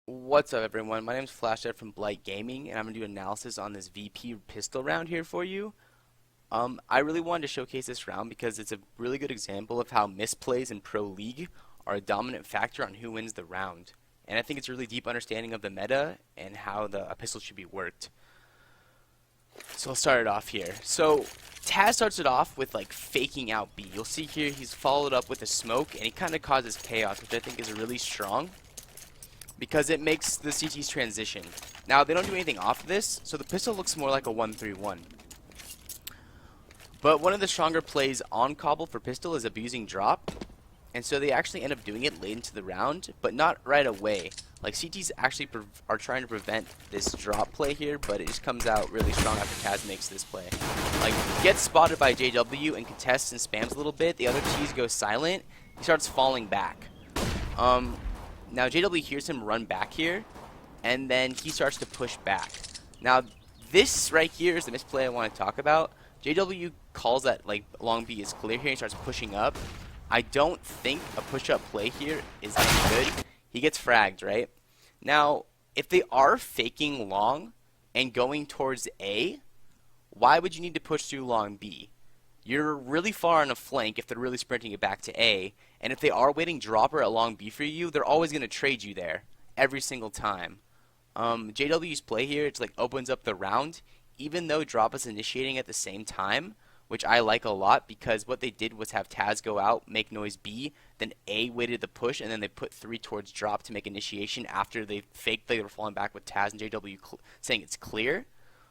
What's up, everyone? My name is FlashStep from Blight Gaming, and I'm going to do analysis on this VP pistol round here for you. I really wanted to showcase this round because it's a really good example of how misplays in Pro League are a dominant factor on who wins the round. And I think it's a really deep understanding of the meta and how a pistol should be worked. So I'll start it off here. So Taz starts it off with like faking out B. You'll see here he's followed up with a smoke, and he kind of causes chaos, which I think is really strong, because it makes the CTs transition. Now, they don't do anything off of this, so the pistol looks more like a 1-3-1. But one of the stronger plays on Cobble for pistol is abusing drop, and so they actually end up doing it late into the round, but not right away. Like, CTs actually are trying to prevent this drop play here, but it just comes out really strong after Taz makes this play. Like, gets spotted by JW and contests and spams a little bit, the other T's go silent, he starts falling back. Now JW hears him run back here, and then he starts to push back. Now this right here is the misplay I want to talk about. JW calls that like long B is clear here and starts pushing up. I don't think a push-up play here is any good. He gets fragged, right? Now, if they are faking long and going towards A, why would you need to push through long B? You're really far on a flank if they're really sprinting it back to A, and if they are waiting dropper at long B for you, they're always going to trade you there every single time. JW's play here, it's like opens up the round, even though drop is initiating at the same time, which I like a lot, because what they did was have Taz go out, make noise B, then A waited the push, and then they put 3 towards drop to make initiation after they faked they were falling back with Taz and JW saying it's clear.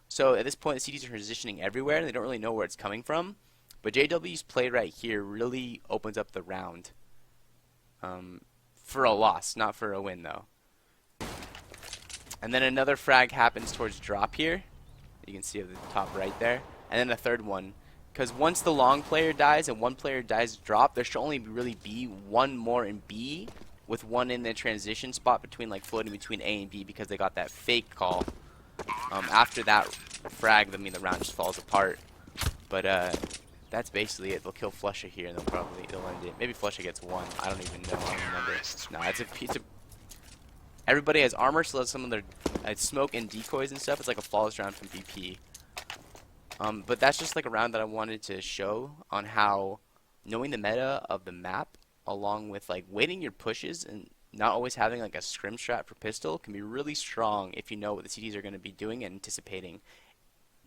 So at this point, the CTs are transitioning everywhere, and they don't really know where it's coming from. But JW's play right here really opens up the round. For a loss, not for a win, though. And then another frag happens towards drop here. You can see at the top right there. And then a third one. Because once the long player dies and one player dies drop, there should only really be one more in B, with one in the transition spot between, like, floating between A and B, because they got that fake call. After that frag, I mean, the round just falls apart. But that's basically it. They'll kill Flusha here, and they'll end it. Maybe Flusha gets one. I don't even know. I don't remember. No, it's a piece of. Everybody has armor, so some of their smoke and decoys and stuff. It's like a flawless round from BP. But that's just like a round that I wanted to show on how knowing the meta of the map, along with like waiting your pushes and not always having like a scrim strat for pistol, can be really strong if you know what the CTs are going to be doing and anticipating.